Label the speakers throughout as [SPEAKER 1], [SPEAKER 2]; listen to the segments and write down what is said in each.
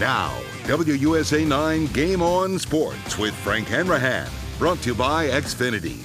[SPEAKER 1] Now, WUSA 9 Game On Sports with Frank Hanrahan, brought to you by Xfinity.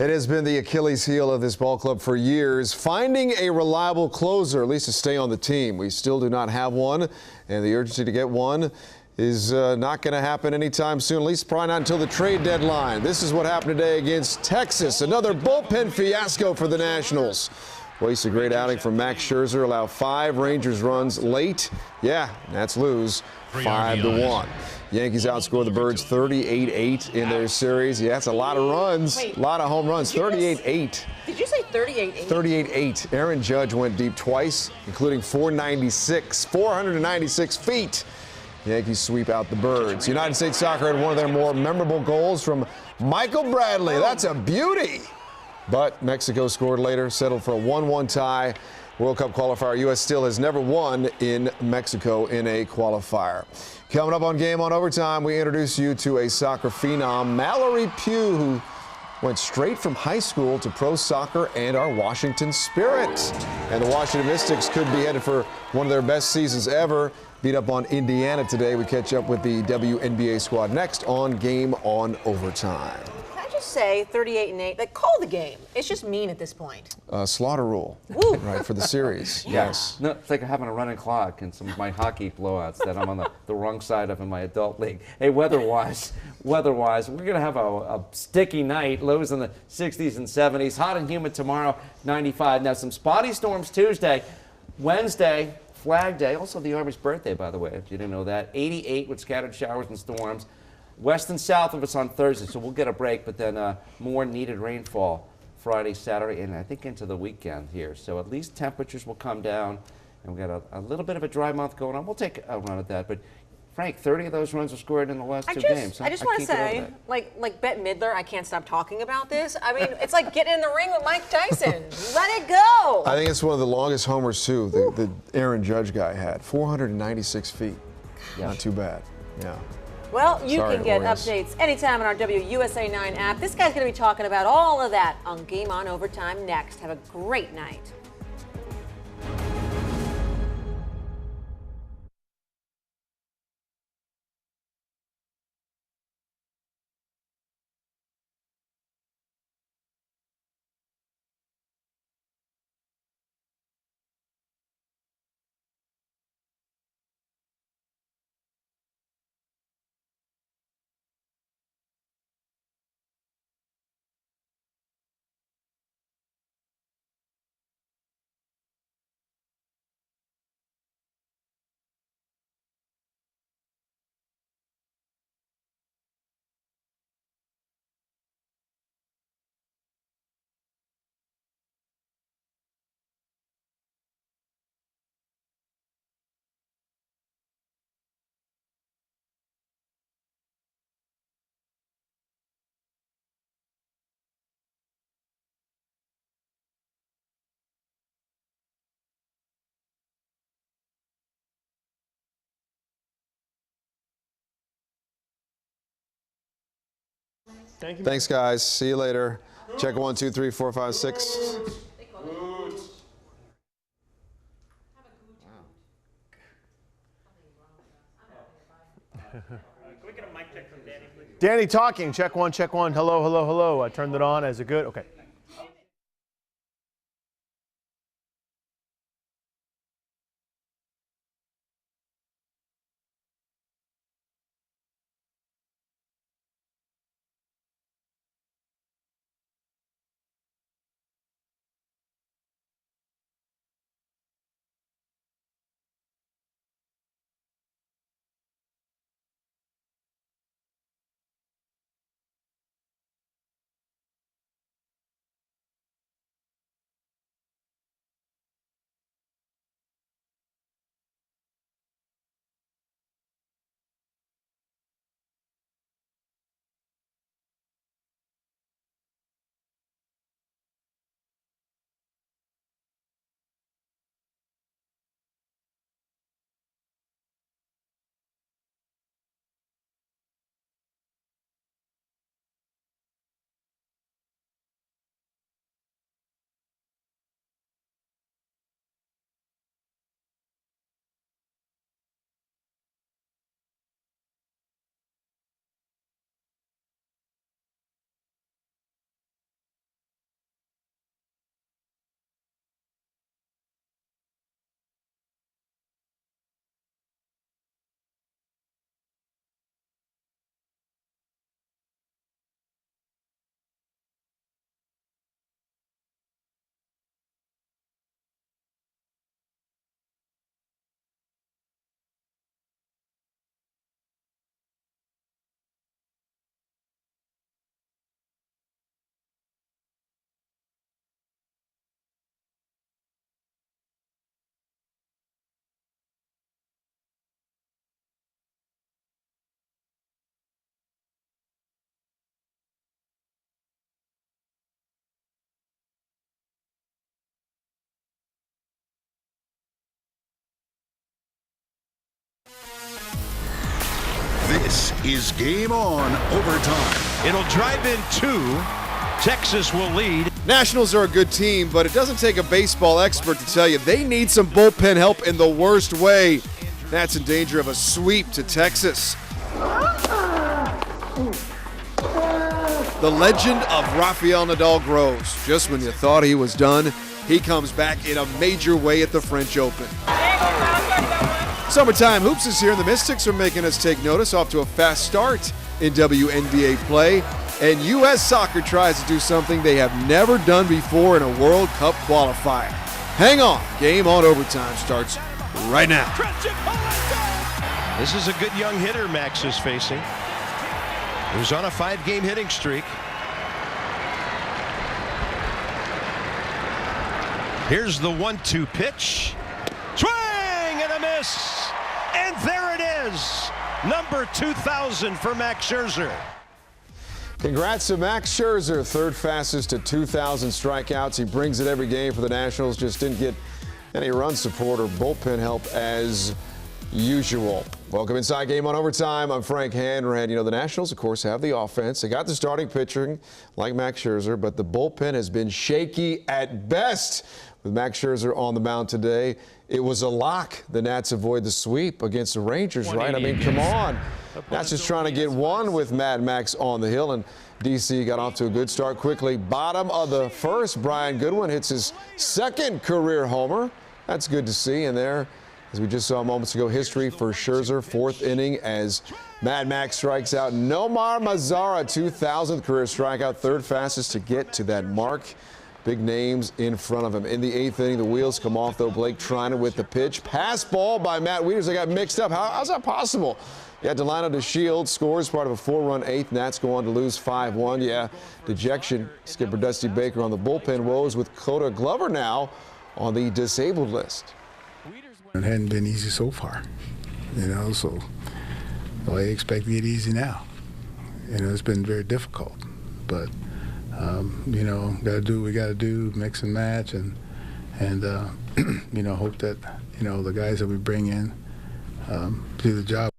[SPEAKER 2] It has been the Achilles heel of this ball club for years, finding a reliable closer, at least to stay on the team. We still do not have one, and the urgency to get one is not going to happen anytime soon, at least probably not until the trade deadline. This is what happened today against Texas. Another bullpen fiasco for the Nationals. Waste a great outing from Max Scherzer, allow 5 Rangers runs late. Yeah, Nats lose 5-1. Yankees outscore the Birds 38-8 in their series. Yeah, that's a lot of runs, a lot of home runs, 38-8.
[SPEAKER 3] Did you say 38-8?
[SPEAKER 2] 38-8. Aaron Judge went deep twice, including 496 feet. Yankees sweep out the Birds. United States Soccer had one of their more memorable goals from Michael Bradley. That's a beauty. But Mexico scored later, settled for a 1-1 tie. World Cup qualifier, U.S. still has never won in Mexico in a qualifier. Coming up on Game On Overtime, we introduce you to a soccer phenom, Mallory Pugh, who went straight from high school to pro soccer and our Washington Spirit. And the Washington Mystics could be headed for one of their best seasons ever. Beat up on Indiana today. We catch up with the WNBA squad next on Game On Overtime.
[SPEAKER 3] Say 38-8. Like, call the game. It's just mean at this point.
[SPEAKER 2] Slaughter rule,
[SPEAKER 3] Woo.
[SPEAKER 2] right, for the series. Yes.
[SPEAKER 4] No, it's like having a running clock in some of my hockey blowouts that I'm on the wrong side of in my adult league. Hey, weather-wise, we're going to have a sticky night, lows in the 60s and 70s. Hot and humid tomorrow, 95. Now, some spotty storms Tuesday. Wednesday, Flag Day. Also the Army's birthday, by the way, if you didn't know that. 88 with scattered showers and storms. West and south of us on Thursday, so we'll get a break, but then more needed rainfall Friday, Saturday, and I think into the weekend here. So at least temperatures will come down, and we've got a little bit of a dry month going on. We'll take a run at that, but Frank, 30 of those runs were scored in the last 2 games.
[SPEAKER 3] I just want to say, like Bette Midler, I can't stop talking about this. I mean, it's like getting in the ring with Mike Tyson. Let it go.
[SPEAKER 2] I think it's one of the longest homers, too, the Aaron Judge guy had. 496 feet.
[SPEAKER 4] Yeah.
[SPEAKER 2] Not too bad. Yeah.
[SPEAKER 3] Well, you can get updates anytime on our WUSA 9 app. This guy's going to be talking about all of that on Game On Overtime next. Have a great night.
[SPEAKER 2] Thank you. Thanks, guys. See you later. Check 1, 2, 3, 4, 5, 6.
[SPEAKER 5] Danny talking. Check 1, check 1. Hello, hello, hello. I turned it on. Is it good? Okay.
[SPEAKER 1] This is Game On Overtime.
[SPEAKER 6] It'll drive in 2. Texas will lead.
[SPEAKER 2] Nationals are a good team, but it doesn't take a baseball expert to tell you they need some bullpen help in the worst way. That's in danger of a sweep to Texas. The legend of Rafael Nadal grows. Just when you thought he was done, he comes back in a major way at the French Open. Summertime Hoops is here, and the Mystics are making us take notice, off to a fast start in WNBA play. And U.S. Soccer tries to do something they have never done before in a World Cup qualifier. Hang on, Game On Overtime starts right now.
[SPEAKER 6] This is a good young hitter Max is facing. Who's on a 5-game hitting streak. Here's the 1-2 pitch. Swing and a miss. And there it is. Number 2,000 for Max Scherzer.
[SPEAKER 2] Congrats to Max Scherzer, third fastest to 2,000 strikeouts. He brings it every game for the Nationals. Just didn't get any run support or bullpen help as usual. Welcome inside Game On Overtime. I'm Frank Hanrahan. You know, the Nationals, of course, have the offense. They got the starting pitching like Max Scherzer, but the bullpen has been shaky at best. With Max Scherzer on the mound today, it was a lock. The Nats avoid the sweep against the Rangers, right? I mean, come on. Nats just trying to get one with Mad Max on the hill, and DC got off to a good start quickly. Bottom of the first, Brian Goodwin hits his second career homer. That's good to see. And there, as we just saw moments ago, history for Scherzer, fourth inning as Mad Max strikes out Nomar Mazara, 2,000th career strikeout, third fastest to get to that mark. Big names in front of him. In the eighth inning, the wheels come off, though. Blake Treinen with the pitch. Pass ball by Matt Wieters. They got mixed up. How's that possible? Yeah, Delano DeShields scores part of a 4-run eighth. Nats go on to lose 5-1. Yeah, dejection. Skipper Dusty Baker on the bullpen woes with Coda Glover now on the disabled list.
[SPEAKER 7] It hadn't been easy so far, you know, so I expect to get easy now. You know, it's been very difficult, but you know, got to do what we got to do, mix and match, and you know, hope that, you know, the guys that we bring in do the job.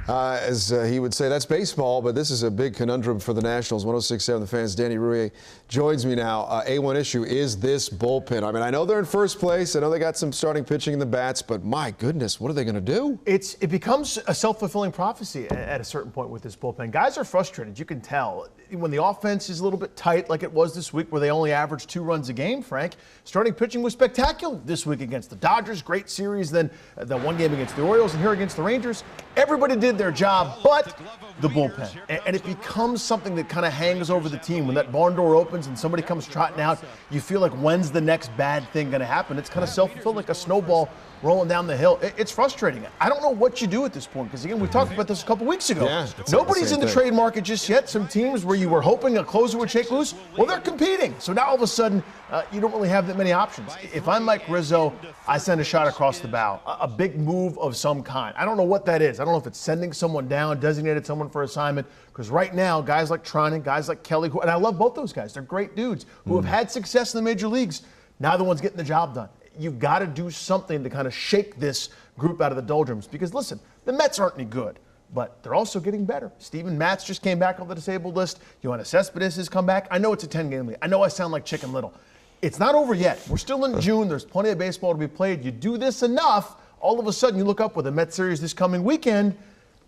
[SPEAKER 2] As he would say, that's baseball, but this is a big conundrum for the Nationals. 106.7 The Fans, Danny Rouillet joins me now. A1 issue is this bullpen. I mean, I know they're in first place. I know they got some starting pitching in the bats, but my goodness, what are they going to do?
[SPEAKER 5] It becomes a self-fulfilling prophecy at a certain point with this bullpen. Guys are frustrated. You can tell. When the offense is a little bit tight, like it was this week, where they only averaged 2 runs a game, Frank, starting pitching was spectacular this week against the Dodgers. Great series. Then the one game against the Orioles, and here against the Rangers. Everybody did their job, but the bullpen. And it becomes something that kind of hangs over the team. When that barn door opens and somebody comes trotting out, you feel like, when's the next bad thing going to happen? It's kind of self-fulfilling, like a snowball rolling down the hill. It's frustrating. I don't know what you do at this point, because, again, we talked about this a couple weeks ago.
[SPEAKER 2] Yeah,
[SPEAKER 5] nobody's in the trade market just yet. Some teams where you were hoping a closer would shake loose, well, they're competing. So now all of a sudden, you don't really have that many options. If I'm Mike Rizzo, I send a shot across the bow, a big move of some kind. I don't know what that is. I don't know if it's sending someone down, designated someone for assignment, because right now, guys like Treinen, guys like Kelly, and I love both those guys. They're great dudes who have had success in the major leagues. Now the one's getting the job done. You've got to do something to kind of shake this group out of the doldrums, because, listen, the Mets aren't any good, but they're also getting better. Steven Matz just came back on the disabled list. Yoenis Cespedes has come back. I know it's a 10-game league. I know I sound like Chicken Little. It's not over yet. We're still in June. There's plenty of baseball to be played. You do this enough, all of a sudden you look up with the Mets series this coming weekend,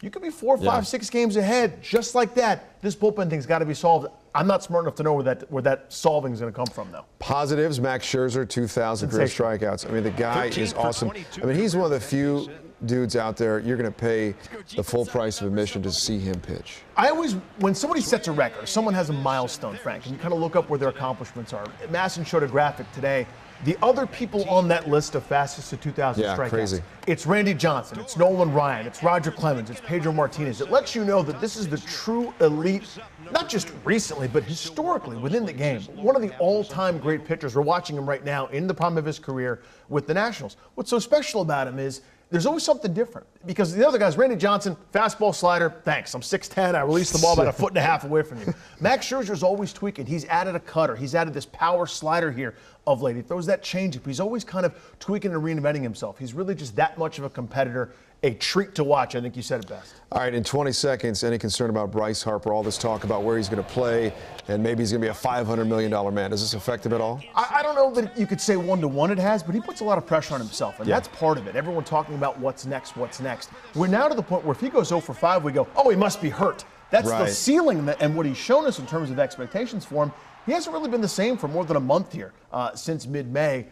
[SPEAKER 5] you could be 4, 5, 6 games ahead just like that. This bullpen thing's got to be solved. I'm not smart enough to know where that solving is going to come from, though.
[SPEAKER 2] Positives, Max Scherzer, 2,000 career strikeouts. I mean, the guy is awesome. I mean, he's one of the few dudes out there you're going to pay the full price of admission to see him pitch.
[SPEAKER 5] I always, when somebody sets a record, someone has a milestone, Frank, and you kind of look up where their accomplishments are. Masson showed a graphic today. The other people on that list of fastest to 2,000 strikeouts,
[SPEAKER 2] crazy.
[SPEAKER 5] It's Randy Johnson, it's Nolan Ryan, it's Roger Clemens, it's Pedro Martinez. It lets you know that this is the true elite, not just recently, but historically within the game. One of the all-time great pitchers. We're watching him right now in the prime of his career with the Nationals. What's so special about him is there's always something different, because the other guys, Randy Johnson, fastball, slider, thanks. I'm 6'10", I release the ball about 1.5 feet away from you. Max Scherzer's always tweaking. He's added a cutter. He's added this power slider here of late. He throws that changeup. He's always kind of tweaking and reinventing himself. He's really just that much of a competitor, a treat to watch. I think you said it best.
[SPEAKER 2] All right, in 20 seconds, any concern about Bryce Harper? All this talk about where he's going to play and maybe he's going to be a $500 million man. Does this affect him at all?
[SPEAKER 5] I don't know that you could say one-to-one it has, but he puts a lot of pressure on himself, and that's part of it. Everyone talking about what's next, what's next. We're now to the point where if he goes 0 for 5, we go, oh, he must be hurt. That's the ceiling, and what he's shown us in terms of expectations for him. He hasn't really been the same for more than a month here since mid-May.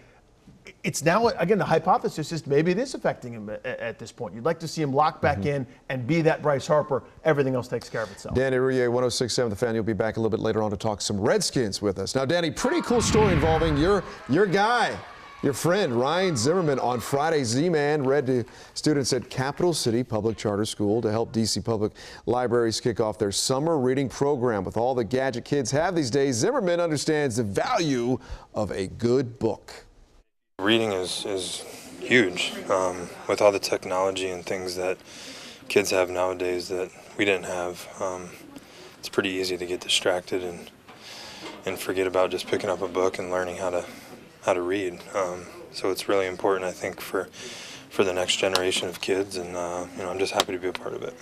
[SPEAKER 5] It's now, again, the hypothesis is maybe it is affecting him at this point. You'd like to see him lock back in and be that Bryce Harper. Everything else takes care of itself. Danny
[SPEAKER 2] Rouhier, 1067 The Fan. You'll be back a little bit later on to talk some Redskins with us. Now, Danny, pretty cool story involving your guy, your friend, Ryan Zimmerman. On Friday, Z-Man read to students at Capital City Public Charter School to help D.C. Public Libraries kick off their summer reading program. With all the gadget kids have these days, Zimmerman understands the value of a good book.
[SPEAKER 8] Reading is huge with all the technology and things that kids have nowadays that we didn't have. It's pretty easy to get distracted and forget about just picking up a book and learning how to read. So it's really important, I think, for the next generation of kids, and I'm just happy to be a part of it.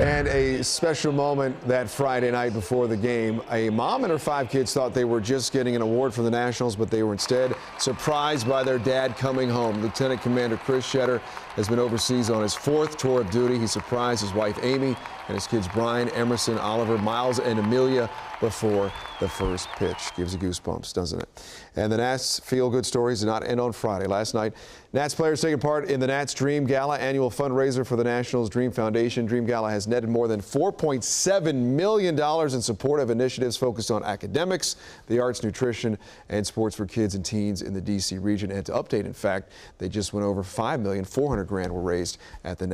[SPEAKER 2] And a special moment that Friday night before the game. A mom and her 5 kids thought they were just getting an award from the Nationals, but they were instead surprised by their dad coming home. Lieutenant Commander Chris Shetter has been overseas on his 4th tour of duty. He surprised his wife Amy and his kids Brian, Emerson, Oliver, Miles, and Amelia before the first pitch. Gives you goosebumps, doesn't it? And the Nats feel-good stories did not end on Friday. Last night, Nats players taking part in the Nats Dream Gala, annual fundraiser for the Nationals Dream Foundation. Dream Gala has netted more than $4.7 million in support of initiatives focused on academics, the arts, nutrition, and sports for kids and teens in the D.C. region. And to update, in fact, they just went over $5,400,000 were raised at the Nats.